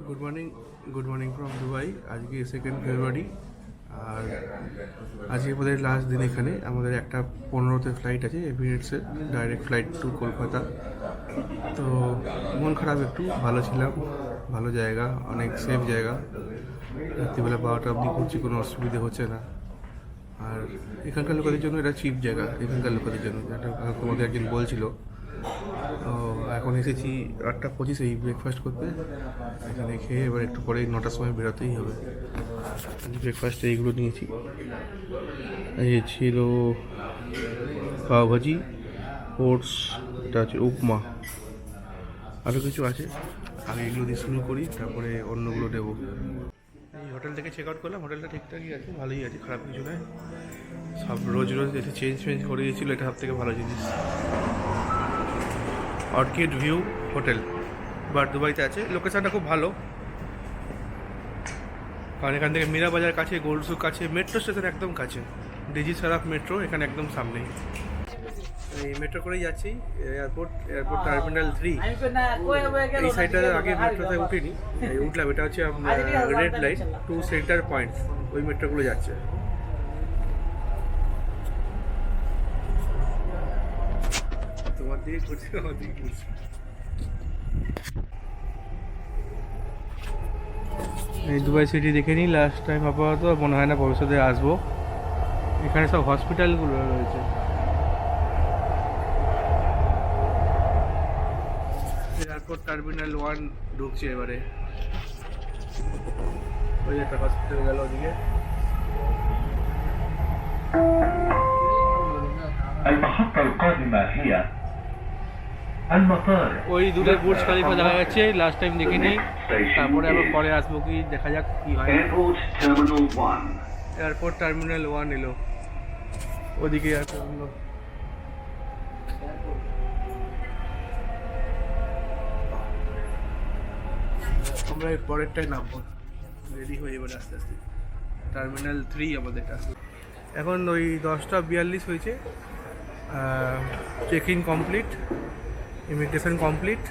Good morning from Dubai. আজকে 2 ফেব্রুয়ারি আর আজকে আমাদের লাস্ট দিন এখানে। আমাদের 1:15-তে ফ্লাইট আছে এমিরেটসের, ডাইরেক্ট ফ্লাইট টু কলকাতা। তো মন খারাপ একটু, ভালো ছিলাম, ভালো জায়গা, অনেক সেফ জায়গা। রাত্রিবেলা 12টা অবধি ঘুরছি, কোনো অসুবিধে হচ্ছে না। আর এখানকার লোকেদের জন্য এটা চিপ জায়গা, এখানকার লোকেদের জন্য। এটা তোমাদের একজন বলছিল। তো এখন এসেছি 8:25 এই ব্রেকফাস্ট করতে। এখানে খেয়ে এবার একটু পরে 9টার সময় বেরোতেই হবে। ব্রেকফাস্টে এইগুলো নিয়েছি। এই ছিল পাওভাজি, ওটস, এটা হচ্ছে উপমা, আরও কিছু আছে। আগে এগুলো দিয়ে শুরু করি, তারপরে অন্যগুলো দেবো। এই হোটেল থেকে চেক আউট করলাম, হোটেলটা ঠিকঠাকই আছে, ভালোই আছে, খারাপ কিছু নয়। সব রোজ এসে চেঞ্জ করে দিয়েছিলো, এটা সব থেকে ভালো জিনিস। অর্কিড ভিউ হোটেল, বাট দুবাইতে আছে। লোকেশানটা খুব ভালো, কারণ এখান থেকে মীরা বাজার কাছে, গোলসুক কাছে, মেট্রো স্টেশন একদম কাছে, ডিজি সারাফ মেট্রো এখানে একদম সামনেই। এই মেট্রো করেই যাচ্ছি এয়ারপোর্ট টার্মিনাল 3। এই সাইডটা আগে মেট্রোতে উঠিনি, উঠলাম। এটা হচ্ছে red light to centre point, ওই মেট্রোগুলো যাচ্ছে। তোমার দিকে ঘুরছি, আমার দিকে ঘুরছি। এই দুবাই সিটি দেখে নিই লাস্ট টাইম আপাতত, মনে হয় না ভবিষ্যতে আসবো। এখানে সব হসপিটালগুলো রয়েছে। এয়ারপোর্ট টার্মিনাল 1 ঢুকছে এবারে। ওই একটা হসপিটাল গেল ওদিকে। المحطة القادمة هي المطار। ওই দূরে বুর্জ খলিফা দেখা যাচ্ছে, লাস্ট টাইম দেখিনি। তারপরে আবার পরে আসবো, কি দেখা যাক কি হয়। এয়ারপোর্ট টার্মিনাল 1 এলো, ওদিকে এয়ারপোর্ট। আমরা এর পরেরটাই নামবো, রেডি হয়ে যাবে আস্তে আস্তে। টার্মিনাল 3 আমাদেরটা। এখন ওই 10:42 হয়েছে। Check in complete, immigration complete.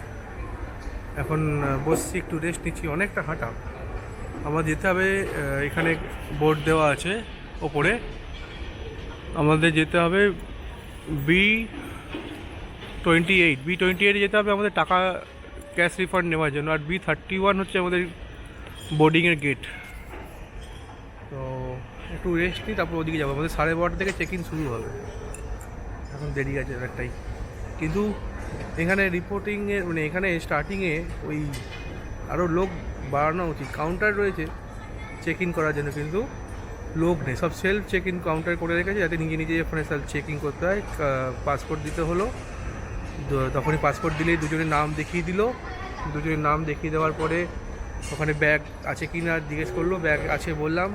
এখন বসছি, একটু রেস্ট নিচ্ছি, অনেকটা হাঁটা। আমার যেতে হবে, এখানে বোর্ড দেওয়া আছে ওপরে। আমাদের যেতে হবে B28 যেতে হবে আমাদের, টাকা ক্যাশ রিফান্ড নেওয়ার জন্য। আর B31 হচ্ছে আমাদের বোর্ডিংয়ের গেট। তো একটু রেস্ট নিই, তারপর ওদিকে যাবো। আমাদের 12:30 থেকে চেক ইন শুরু হবে, এখন দেরি আছে অনেকটাই। কিন্তু এখানে রিপোর্টিংয়ের মানে এখানে স্টার্টিংয়ে ওই আরও লোক বাড়ানো উচিত। কাউন্টার রয়েছে চেক ইন করার জন্য, কিন্তু লোক নেই, সব সেলফ চেক ইন কাউন্টার করে রেখেছে, যাতে নিজে নিজে ওখানে সেলফ চেক ইন করতে হয়। পাসপোর্ট দিতে হলো, তখনই পাসপোর্ট দিলেই দুজনের নাম দেখিয়ে দিল। দুজনের নাম দেখিয়ে দেওয়ার পরে ওখানে ব্যাগ আছে কি না জিজ্ঞেস করলো, ব্যাগ আছে বললাম।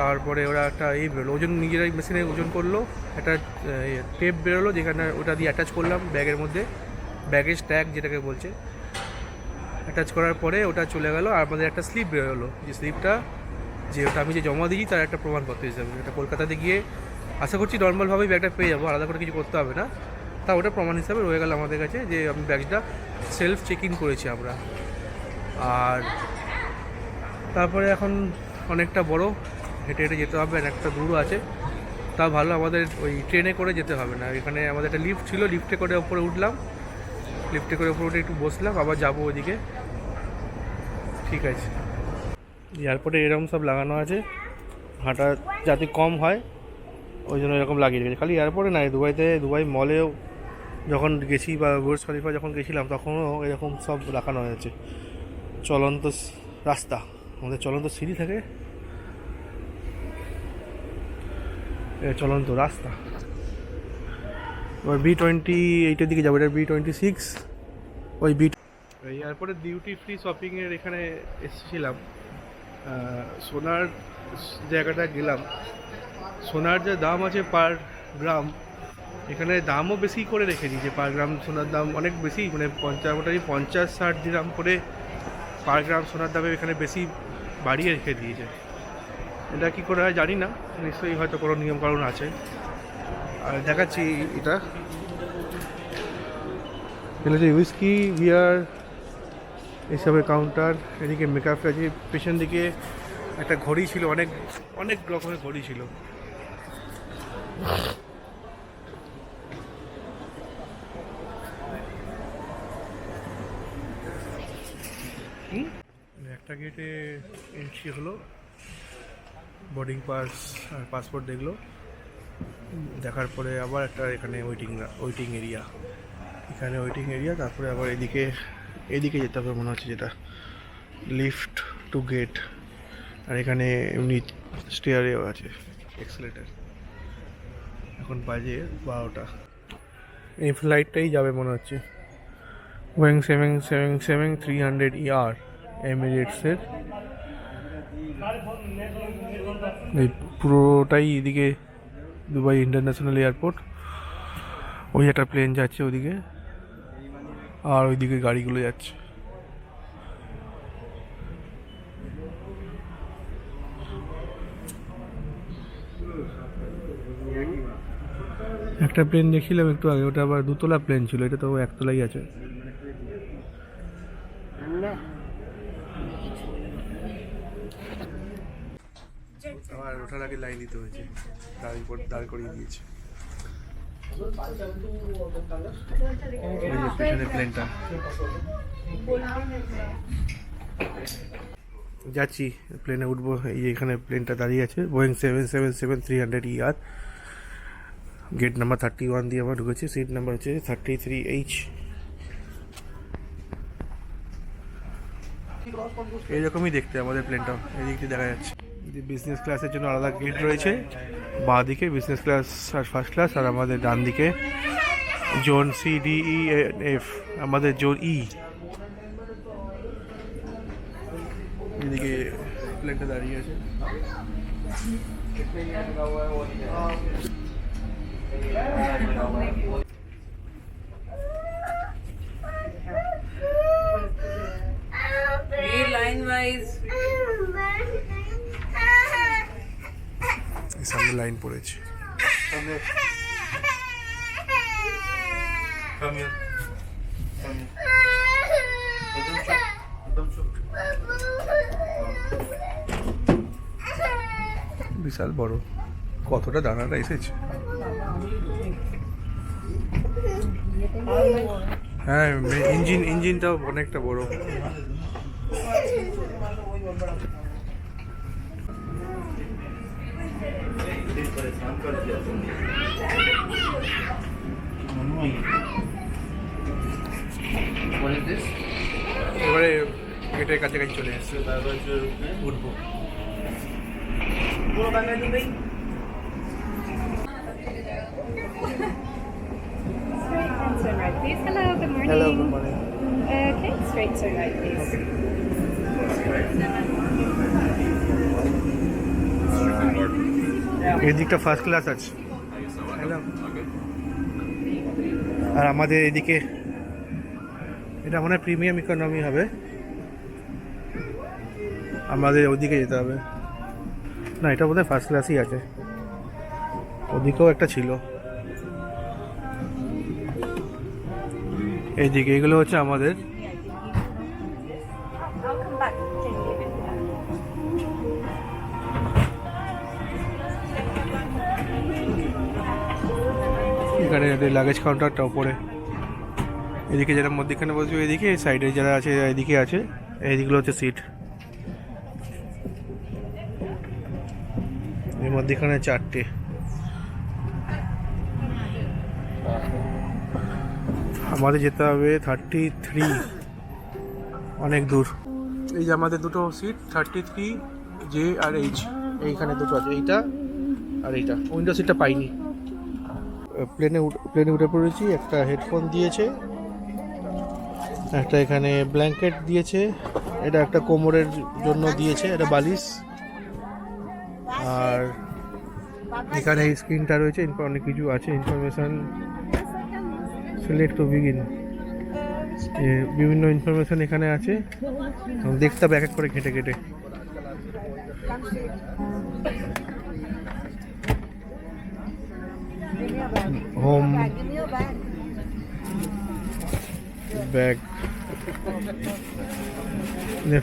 তারপরে ওরা একটা বেরোলো, ওজন নিজেরাই মেশিনে ওজন করলো। একটা টেপ বেরোলো, যেখানে ওটা দিয়ে অ্যাটাচ করলাম ব্যাগের মধ্যে, ব্যাগেজ ট্যাগ যেটাকে বলছে। অ্যাটাচ করার পরে ওটা চলে গেল। আর আমাদের একটা স্লিপ বেরোলো, যে স্লিপটা যে ওটা আমি যে জমা দিই তার একটা প্রমাণপত্র হিসাবে। এটা কলকাতাতে গিয়ে আশা করছি নর্মালভাবেই ব্যাগটা পেয়ে যাবো, আলাদা করে কিছু করতে হবে না। তা ওটা প্রমাণ হিসাবে রয়ে গেল আমাদের কাছে, যে আমি ব্যাগটা সেলফ চেক ইন করেছি আমরা। আর তারপরে এখন অনেকটা বড়, হেঁটে হেঁটে যেতে হবে, একটা দূর আছে। তা ভালো, আমাদের ওই ট্রেনে করে যেতে হবে না। এখানে আমাদের একটা লিফট ছিল, লিফটে করে ওপরে উঠলাম, লিফটে করে ওপরে উঠে একটু বসলাম, আবার যাবো ওইদিকে। ঠিক আছে, এয়ারপোর্টে এরকম সব লাগানো আছে, হাঁটা যাতে কম হয় ওই জন্য এরকম লাগিয়ে রেখেছে। খালি এয়ারপোর্টে নাই, দুবাই মলেও যখন গেছি বা বুর্জ খলিফা যখন গেছিলাম, তখনও এরকম সব রাখানো হয়েছে। চলন্ত রাস্তা, আমাদের চলন্ত সিঁড়ি থাকে, চলন্ত রাস্তা। এবার B28-এর দিকে যাবো, এটা B26। ওই এয়ারপোর্টের ডিউটি ফ্রি শপিংয়ের এখানে এসেছিলাম। সোনার জায়গাটা গেলাম। সোনার যে দাম আছে পার গ্রাম, এখানে দামও বেশি করে রেখে দিয়েছে। পার গ্রাম সোনার দাম অনেক বেশি, মানে মোটামুটি 50-60 দিরহাম করে পার গ্রাম সোনার দামে এখানে বেশি বাড়িয়ে রেখে দিয়েছে। এটা কী করে হয় জানি না, নিশ্চয়ই হয়তো কোনো নিয়মকানুন আছে। আর দেখাচ্ছি, এটা হচ্ছে উইস্কি, বিয়ার, এসবের কাউন্টার, এদিকে মেকআপ আছে, পেছন দিকে একটা ঘড়ি ছিল, অনেক অনেক রকমের ঘড়ি ছিল। একটা গেটে এন্ট্রি হলো, বোর্ডিং পাস আর পাসপোর্ট দেখলো, দেখার পরে আবার একটা এখানে ওয়েটিং এরিয়া, এখানে ওয়েটিং এরিয়া, তারপরে আবার এদিকে যেতে হবে মনে হচ্ছে, যেটা লিফট টু গেট। আর এখানে এমনি স্টেয়ারেও আছে, এক্সেলেটার। এখন বাজে 12টা। এই ফ্লাইটটাই যাবে মনে হচ্ছে, Boeing 777-300ER এমিরেটসের। এই পুরোটাই এদিকে দুবাই ইন্টারন্যাশনাল এয়ারপোর্ট, ওই একটা প্লেন যাচ্ছে ওদিকে, আর ওইদিকে গাড়িগুলো যাচ্ছে। একটা প্লেন দেখছিলাম একটু আগে, ওটা আবার দুতলা প্লেন ছিল, এটা তো একতলাই আছে। আমার ওঠার আগে লাইন দিতে হয়েছে, দাঁড় করিয়ে দিয়েছে। পেছনের প্লেনটা যাচ্ছি, প্লেনে উঠবো। এই যে এখানে প্লেনটা দাঁড়িয়ে আছে, Boeing 777-300ER। গেট নাম্বার 31 দিয়ে আমার ঢুকেছে, সিট নাম্বার হচ্ছে 33H। এইরকমই দেখতে আমাদের প্লেনটা, এদিক দিয়ে দেখা যাচ্ছে। বিজনেস ক্লাসের জন্য আলাদা গেট রয়েছে, বাঁ দিকে বিজনেস ক্লাস আর ফার্স্ট ক্লাস, আর আমাদের ডান দিকে জোন C-D-E-F, আমাদের জোন ই। এদিকে প্লেনটা দাঁড়িয়ে আছে। সামনে লাইন পড়েছে। বিশাল বড়, কতটা দানাটা এসেছে। হ্যাঁ, ইঞ্জিনটাও অনেকটা বড়। এবারে গেটের কাছাকাছি চলে এসেছে, উঠবো। Turn right, please. Hello, good morning. Hello, good morning. Okay, straight turn right, please. এদিকটা ফার্স্ট ক্লাস আছে। Hello. আর আমাদের এদিকে এটা মনে হয় প্রিমিয়াম ইকোনমি হবে, আমাদের ওদিকে যেতে হবে। না, এটা বোধহয় ফার্স্ট ক্লাসই আছে, ওদিকেও একটা ছিল। এইদিকে এগুলো হচ্ছে আমাদের। I'll come back. Can you give it back? এখানে লাগেজ কাউন্টারটা উপরে, এদিকে যারা মধ্যখানে বসবে এদিকে, সাইডে যারা আছে এদিকে আছে, এইদিকগুলো হচ্ছে সিট। এর মধ্যখানে 4টে। আমাদের যেতে হবে 33, অনেক দূর। এই যে আমাদের দুটো সিট 33J আর H, এইখানে দুটো আছে, এইটা আর এইটা। উইন্ডো সিটটা পাইনি। প্লেনে উঠে পড়েছি, একটা হেডফোন দিয়েছে, একটা এখানে ব্ল্যাঙ্কেট দিয়েছে, এটা একটা কোমরের জন্য দিয়েছে, এটা বালিশ। আর এখানে এই স্ক্রিনটা রয়েছে, অনেক কিছু আছে ইনফরমেশান। সিলেক্ট টু বিগিন, বিভিন্ন ইনফরমেশান এখানে আছে, দেখতে হবে এক এক করে ঘেটে ঘেটে। হোম ব্যাগ,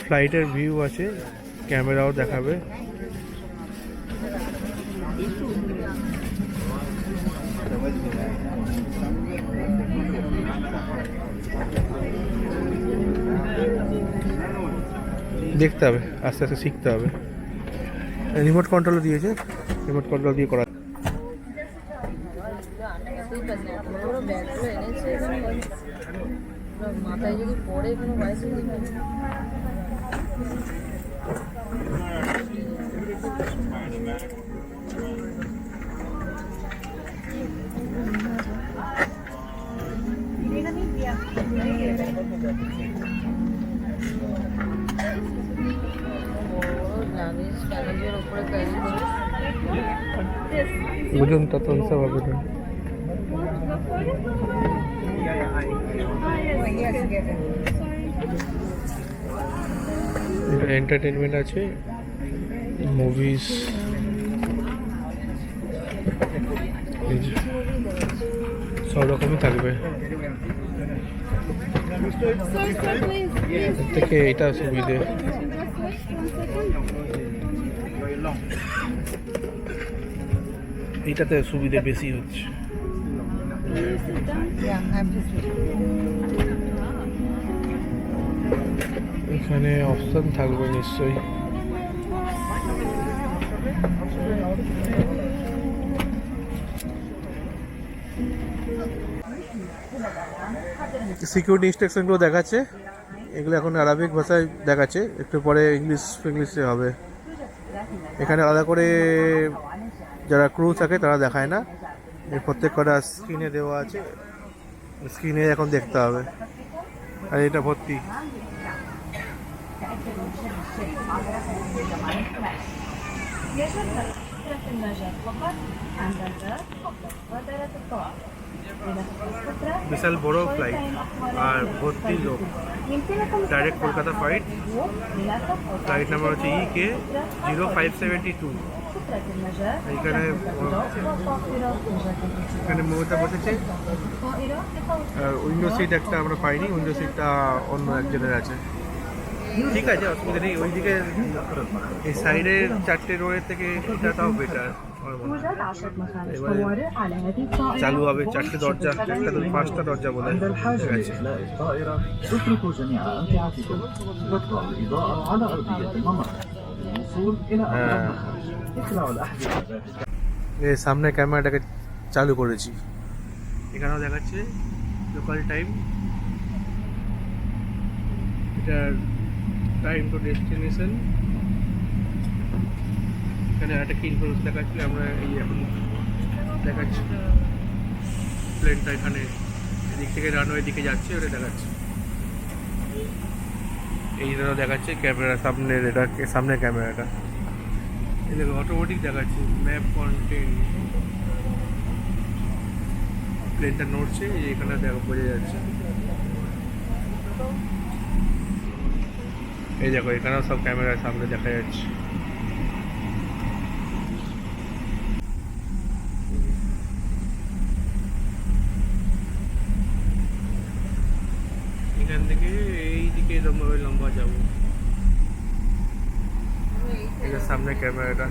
ফ্লাইটের ভিউ আছে, ক্যামেরাও দেখাবে। দেখতে হবে, আস্তে আস্তে শিখতে হবে। রিমোট কন্ট্রোল দিয়েছে, রিমোট কন্ট্রোল দিয়ে করা। মাথায় যদি পড়ে কোনো বয়সে বুঝুন তত হিসাব হবে না। এন্টারটেনমেন্ট আছে, মুভিজ, সব রকমই থাকবে। এর থেকে এটা সুবিধে। এইটাতে সুবিধে বেশি হচ্ছে। এখানে অপশন থাকবে নিশ্চয়ই। সিকিউরিটি ইনস্ট্রাকশনগুলো দেখাচ্ছে, এগুলো এখন আরবিক ভাষায় দেখাচ্ছে, একটু পরে ইংলিশে হবে। এখানে আলাদা করে যারা ক্রু থাকে তারা দেখায় না, এর প্রত্যেক কটা স্ক্রিনে দেওয়া আছে, স্ক্রিনে এখন দেখতে হবে। আর এটা ভর্তি। বিশাল বড় ফ্লাইট আর ভর্তি লোক, direct Kolkata flight. Flight number হচ্ছে EK0572। এখানে মমতা বসেছে। আর উইন্ডো সিট একটা আমরা পাইনি, উইন্ডো সিটটা অন্য একজনের আছে। ঠিক আছে, অসুবিধা নেই। ওইদিকে এই সাইডের 4টে রোয়ের থেকে এটা তাও বেটার। এবারে চালু হবে 4টে দরজা, 5টা দরজা বলে عند الحاجة গেছে। لإخلاء الطائرة اتركوا جميع أمتعتكم واطفئوا الإضاءة على أرضية الممر للوصول إلى أقرب مخرج. اخلعوا الأحذية ذات এর সামনে ক্যামেরাটাকে চালু করেছি, এখানেও দেখাচ্ছে লোকাল টাইম। এটার টাইম টু ডেস্টিনেশন। এখানে একটা কি ইনফরমেশন দেখাচ্ছিল, আমরা এই এখন দেখাচ্ছি প্লেনটা এখানে এদিক থেকে রানওয়ে দিকে যাচ্ছে, ওটা দেখাচ্ছে। এইটা দেখাচ্ছে ক্যামেরা সামনের, এটা সামনের ক্যামেরাটা। এই দেখো অটোমেটিক দেখাচ্ছে ম্যাপ কন্টেন্ট। প্লেনটা নড়ছে, এখানে দেখো বোঝা যাচ্ছে। এই দেখো এখানেও সব ক্যামেরার সামনে দেখা যাচ্ছে। এখান থেকে এই দিকে লম্বা যাবো। এটা সামনে ক্যামেরাটা।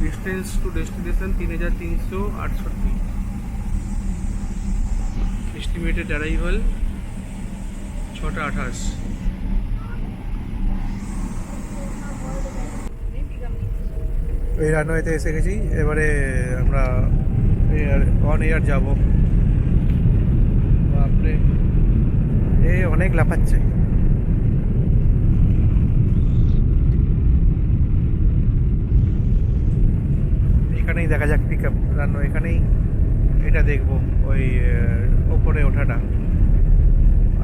Distance to destination 3368। Estimated arrival 6:28। এই রানওয়েতে এসে গেছি, এবারে আমরা অন এয়ার যাব। বাপরে, এ অনেক লাফাচ্ছে। এখানেই দেখা যাক পিক আপ রানওয়ে, এখানেই এটা দেখবো, ওই ওপরে ওঠাটা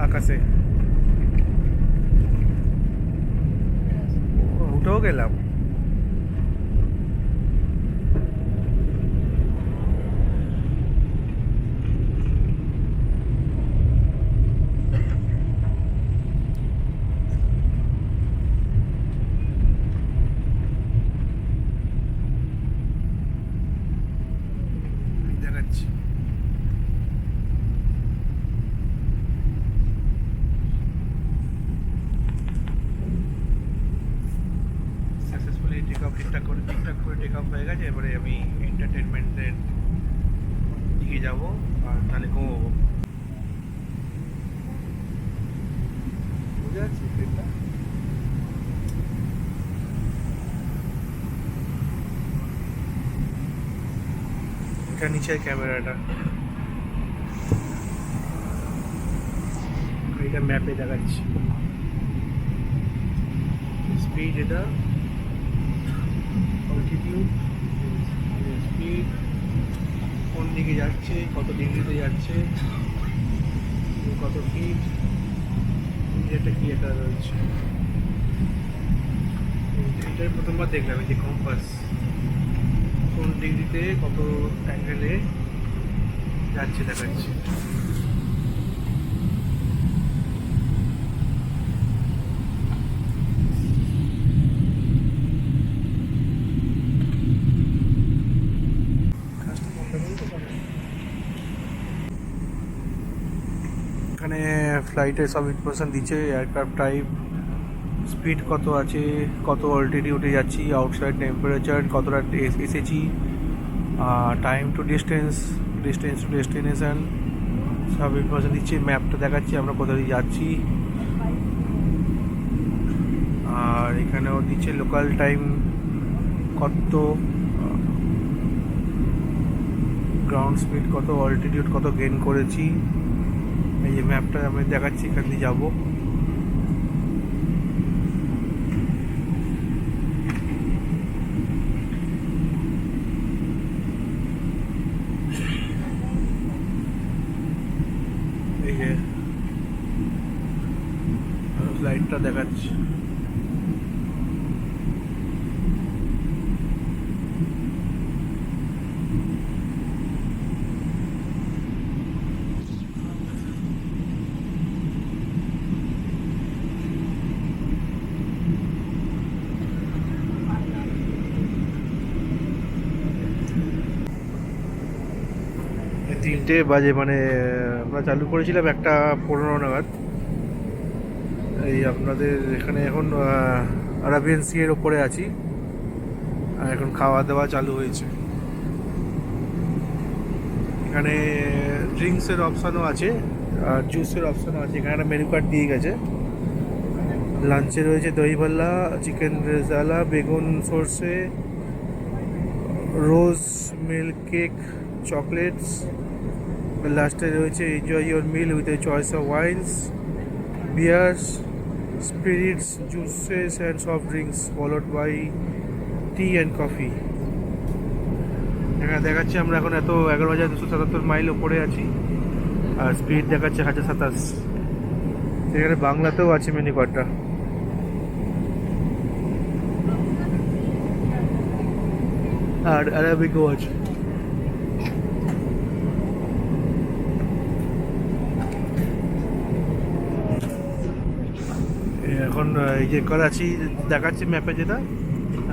আকাশে। উঠেও গেলাম। চেক আপ হয়ে গেছে, এবারে আমি এন্টারটেনমেন্টের দিকে যাবো আর তাহলে ঘুমোবো। বুঝে যাচ্ছি ট্রেনটা। এটা নিচের ক্যামেরাটা, এটা ম্যাপে দেখাচ্ছি স্পিড, এটা অল্টিটিউড, স্পিড কোন দিকে যাচ্ছে, কত ডিগ্রিতে যাচ্ছে, কত ফিট, এটা কি এটা রয়েছে। এটাই প্রথমবার দেখলাম এই যে কম্পাস কোন ডিগ্রিতে কত অ্যাঙ্গেলে যাচ্ছে দেখাচ্ছে। এখানে ফ্লাইটের সব ইনফরমেশন দিচ্ছে, এয়ারক্রাফট টাইপ, স্পিড কত আছে, কত অল্টিটিউডে যাচ্ছি, আউটসাইড টেম্পারেচার কতটা এসেছি, time to distance, distance to destination, সব ইনফরমেশন দিচ্ছে। ম্যাপটা দেখাচ্ছি আমরা কোথায় যাচ্ছি, আর এখানেও দিচ্ছে লোকাল টাইম কত, গ্রাউন্ড স্পিড কত, অল্টিটিউড কত গেইন করেছি। এই যে ম্যাপটা আমি দেখাচ্ছি, এখান দিয়ে যাবো। এই যে ফ্লাইটটা দেখাচ্ছি। তিনটে বাজে, মানে আমরা চালু করেছিলাম 1:15 নাগাদ। এই আপনাদের এখানে এখন আরাবিয়ান সি এর ওপরে আছি, আর এখন খাওয়া দাওয়া চালু হয়েছে। এখানে ড্রিঙ্কসের অপশানও আছে আর জুসের অপশানও আছে। এখানে একটা মেনু কার্ড দিয়ে গেছে। লাঞ্চে রয়েছে দই ভাল্লা, চিকেন রেজালা, বেগুন সর্ষে, রোজ মিল্ক কেক, চকলেটস। লাস্টে রয়েছে enjoy your meal with a choice of wines, beers, spirits, juices and soft drinks followed by tea and coffee. এখানে দেখাচ্ছে আমরা এখন 11,277 মাইল ওপরে আছি, আর স্পিড দেখাচ্ছে 1027। এখানে বাংলাতেও আছে মেনু কার্ডটা। আর আরাবিকও আছে। এখন এই যে করাচি দেখাচ্ছে ম্যাপে, যেটা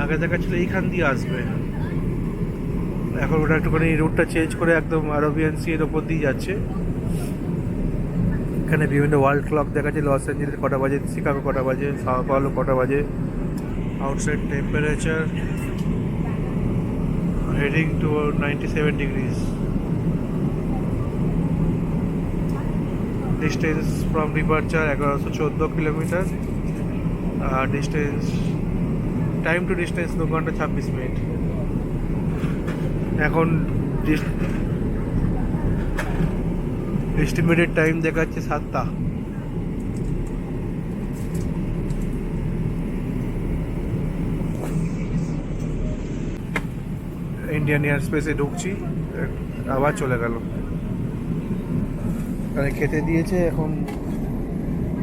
আগে দেখাচ্ছিল এইখান দিয়ে আসবে, এখন ওটা একটুখানি রুটটা চেঞ্জ করে একদম আরবিয়ান সি এর ওপর দিয়ে যাচ্ছে। এখানে বিভিন্ন ওয়ার্ল্ড ক্লক দেখাচ্ছে, লস অ্যাঞ্জেলেস কটা বাজে, শিকাগো কটা বাজে, সাও পাওলো কটা বাজে, outside temperature heading to 97 degrees, distance from departure 1114 kilometre, আর ডিস্টেন্স টাইম টু ডিস্টেন্স 2 ঘন্টা 26 মিনিট। এখন এস্টিমেটেড টাইম দেখাচ্ছে 7টা। ইন্ডিয়ান এয়ার স্পেসে ঢুকছি, আবার চলে গেল। এখানে খেতে দিয়েছে। এখন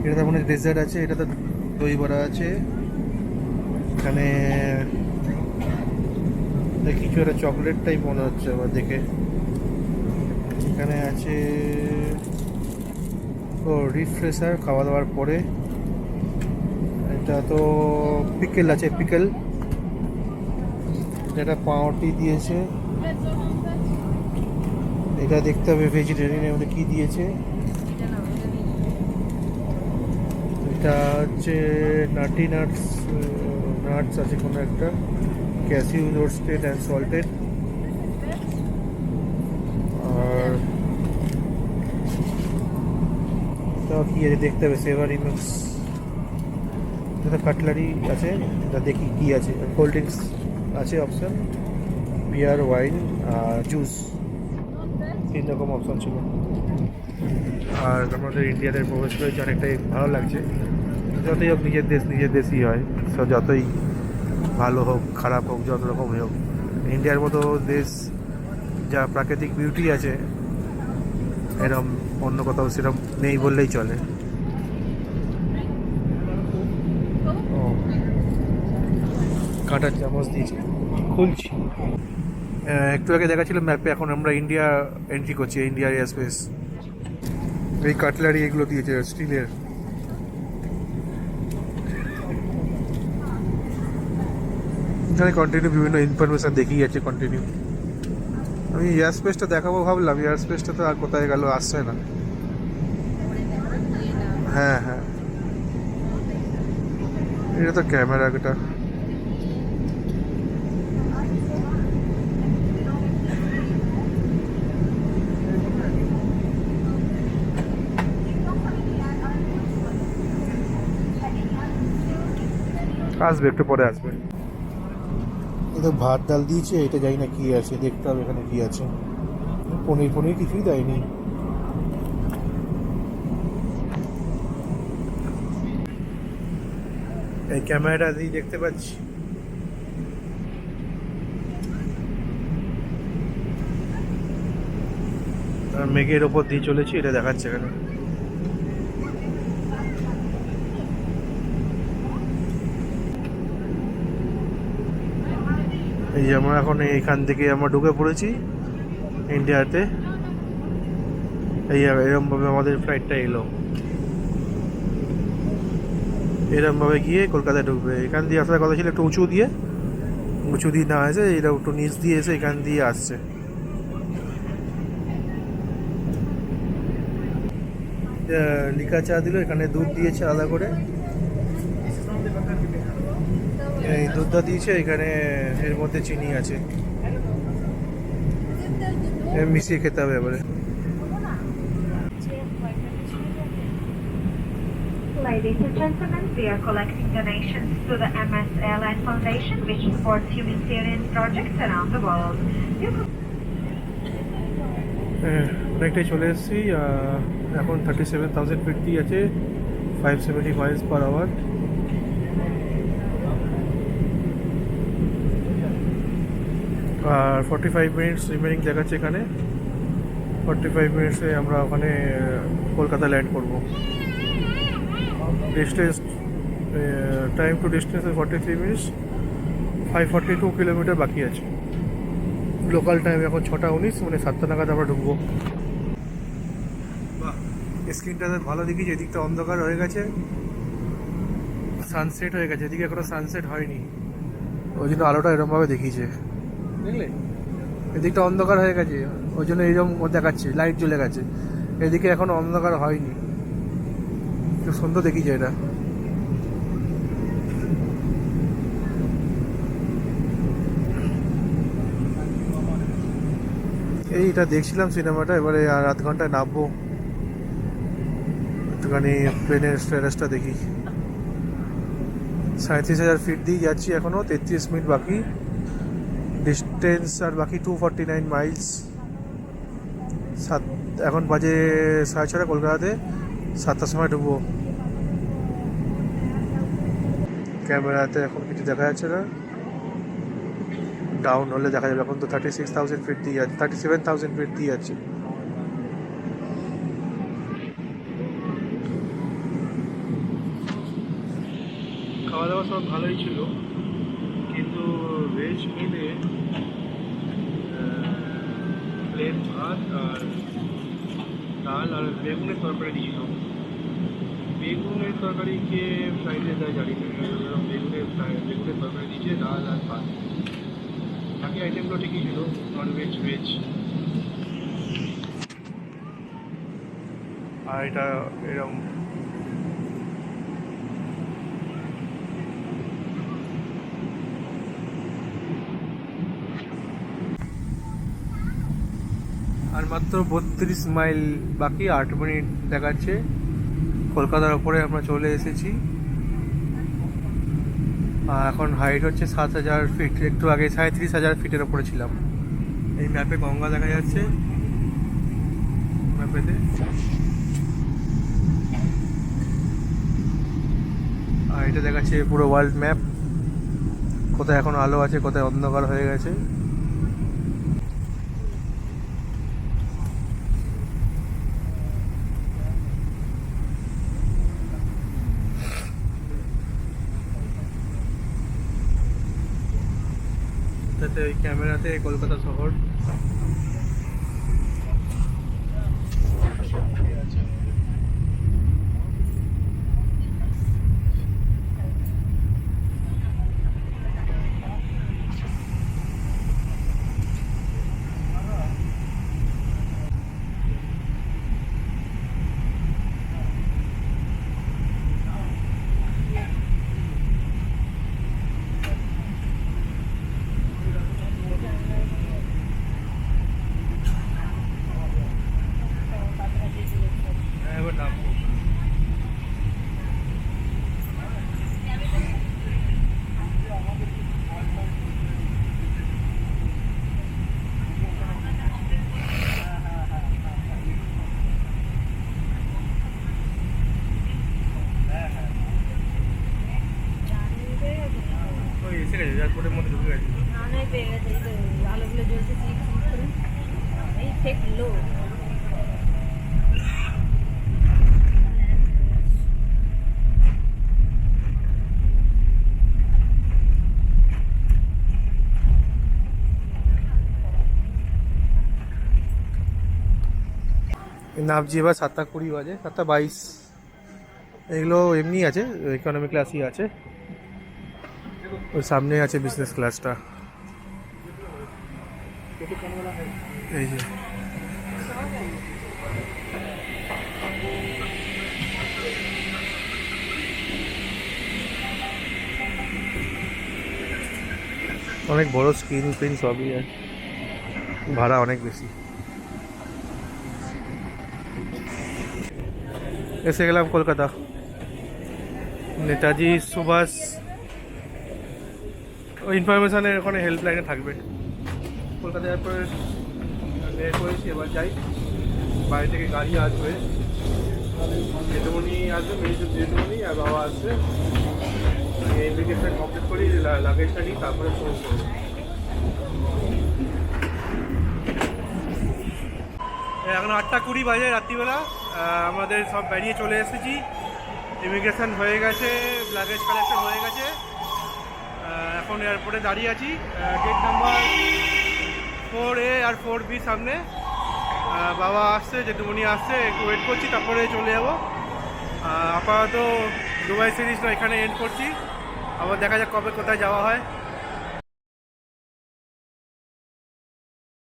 এটাতে মনে হয় ডেজার্ট আছে, এটাতে দই বড়া আছে। এখানে কিছু একটা চকলেট টাইপ মনে হচ্ছে আমার দেখে। এখানে আছে ও রিফ্রেশার খাওয়া দাওয়ার পরে। এটা তো পিকেল আছে, পিকেল। এটা পাউরুটি দিয়েছে। এটা দেখতে হবে ভেজিটেরিয়ানের মধ্যে কী দিয়েছে। এটা হচ্ছে নাটি নাটস আছে কোনো একটা, ক্যাসিউ রোস্টেড অ্যান্ড সল্টেড। আর তো কি আছে দেখতে হবে, সেভারি মিক্স, এটা কাটলারি আছে, এটা দেখি কি আছে। কোল্ড ড্রিঙ্কস আছে অপশান, বিয়ার, ওয়াইন, জুস, 3 রকম অপশান ছিল। আর আমাদের ইন্ডিয়াতে প্রবেশ করেছে, অনেকটাই ভালো লাগছে। যতই হোক নিজের দেশই হয়, সো যতই ভালো হোক খারাপ হোক যত রকমই হোক, ইন্ডিয়ার মতো দেশ যা প্রাকৃতিক বিউটি আছে এরকম অন্য কোথাও সেরকম নেই বললেই চলে। ও কাঁটার চামচ দিয়েছে, খুলছি। একটু আগে দেখাচ্ছিল ম্যাপে, এখন আমরা ইন্ডিয়া এন্ট্রি করছি, ইন্ডিয়া এয়ার স্পেস। এই কাটলারি এগুলো দিয়েছে স্টিলের। এখানে কন্টিনিউ বিভিন্ন ইনফরমেশান দেখিয়ে যাচ্ছে কন্টিনিউ। আমি এয়ার স্পেসটা দেখাবো ভাবলাম, এয়ার স্পেসটা তো আর কোথায় গেল, আসছে না। হ্যাঁ হ্যাঁ, এটা তো ক্যামেরা, এটা আসবে, একটু পরে আসবে। এটা ভাত ডাল দিয়েছে, এটা জানি না কি আছে, দেখতে হবে এখানে কি আছে। পনির কিছুই দেয়নি। এই ক্যামেরাটা দিয়ে দেখতে পাচ্ছি। মেঘের ওপর দিয়ে চলেছি, এটা দেখাচ্ছে এখানে। এই যে আমরা এখন এইখান থেকে আমরা ঢুকে পড়েছি ইন্ডিয়াতে। এই এরমভাবে আমাদের ফ্লাইটটা এলো, এরমভাবে গিয়ে কলকাতায় ঢুকবে। এখান দিয়ে আসার কথা ছিল একটু উঁচু দিয়ে না এসে এটা একটু নিচ দিয়ে এসে এখান দিয়ে আসছে। লিকা চা দিল, এখানে দুধ দিয়েছে আলাদা করে, এই দুধটা দিয়েছে, এখানে এর মধ্যে চিনি আছে, মিশিয়ে খেতে হবে এবারে। Ladies and gentlemen, we are collecting donations to the MS Airline Foundation, which supports humanitarian projects around the world. অনেকটাই চলে এসেছি। এখন 37,000 ফিট দিয়ে আছে, 570 মাইলস পার আওয়ার। আর 45 মিনিটস রিমেনিং দেখাচ্ছে এখানে। 45 মিনিটসে আমরা ওখানে কলকাতা ল্যান্ড করবো। Distance, time to distance 43 minutes, 542 kilometre বাকি আছে। লোকাল টাইম এখন 6:19, মানে 7টা নাগাদ আমরা ঢুকবো। বাহ, স্ক্রিনটা ভালো দেখিয়েছে, এদিকটা অন্ধকার হয়ে গেছে, সানসেট হয়ে গেছে, এদিকে এখনো সানসেট হয়নি, ওই জন্য আলোটা এরকমভাবে দেখিয়েছে, বুঝলে? এদিকটা অন্ধকার হয়ে গেছে, ওই জন্য এইরকম দেখাচ্ছে, লাইট জ্বলে গেছে। এদিকে এখন অন্ধকার হয়নি, খুব সুন্দর দেখিয়েছে এটা। এইটা দেখছিলাম সিনেমাটা, এবারে আর আধ ঘন্টায় নামবো, একটুখানি প্লেনের স্ট্যাটাসটা দেখি। 37,000 ফিট দিয়ে যাচ্ছি এখনও, 33 মিনিট বাকি, ডিস্টেন্স আর বাকি 249 মাইলস। এখন বাজে 6:30 কলকাতাতে, 7টার সময় ঢুকবো। ক্যামেরাতে এখন কিছু দেখা যাচ্ছে না, ডাউন হলে দেখা যাবে। এখন তো 36,000 ফিট দিয়ে যাচ্ছে, 37,000 ফিট দিয়ে যাচ্ছে। খাওয়া দাওয়া সব ভালোই ছিল, কিন্তু ভেজ মিলে প্লেন ভাত আর ডাল আর বেগুনের তরকারি দিয়েছিল। বেগুনের তরকারি কে ফ্রাইড রাইস দেয় জানি না, বেগুনের তরকারি দিয়েছে, ডাল আর ভাত। বাকি আইটেমগুলো ঠিকই ছিল, ননভেজ, ভেজ। আর এটা এরকম মাত্র 32 মাইল বাকি, 8 মিনিট দেখাচ্ছে। কলকাতার ওপরে আমরা চলে এসেছি। এখন হাইট হচ্ছে 7000 ফিট, একটু আগে 37,000 ফিটের ওপরে ছিলাম। এই ম্যাপে গঙ্গা দেখা যাচ্ছে, ম্যাপেতে। আর এটা দেখাচ্ছে পুরো ওয়ার্ল্ড ম্যাপ, কোথায় এখন আলো আছে, কোথায় অন্ধকার হয়ে গেছে। তাতে ওই ক্যামেরাতে কলকাতা শহর। এবার নামবো। ওই এসে গেছে, এয়ারপোর্টের মধ্যে ঢুকে গেছে। নানাই পেয়ে গেছে, এই তো আলোগুলো জ্বলছে চিক চিক করে। এই ঠেক লো। নামছি এবার 7:20 বাজে, 7:22। এগুলো এমনি আছে, ইকোনমি ক্লাসই আছে। ওই সামনে আছে বিজনেস ক্লাসটা। এই যে অনেক বড় স্ক্রিন ফ্রিন সবই আছে, ভাড়া অনেক বেশি। এসে গেলাম কলকাতা, নেতাজি সুভাষ। ওই ইনফরমেশানের ওখানে হেল্পলাইনে থাকবে। কলকাতা এয়ারপোর্টে বের করেছি, এবার যাই। বাইরে থেকে গাড়ি আসবে, জেঠুমনি আসবে, মেয়ে জেঠুমনি আর বাবা আসবে। ইমিগ্রেশন কমপ্লিট করি, লাগেজটা নিই, তারপরে ফোন করবো। এখন 8:20 বাজে রাত্রিবেলা। আমাদের সব বেরিয়ে চলে এসেছি, ইমিগ্রেশন হয়ে গেছে, লাগেজ কালেকশন হয়ে গেছে। এখন এয়ারপোর্টে দাঁড়িয়ে আছি, গেট নাম্বার 4A আর 4B সামনে। বাবা আসছে, জেঠুমনি আসছে, একটু ওয়েট করছি, তারপরে চলে যাবো। আপাতত দুবাই সিরিজটা এখানে এন্ড করছি, আবার দেখা যাক কবে কোথায় যাওয়া হয়।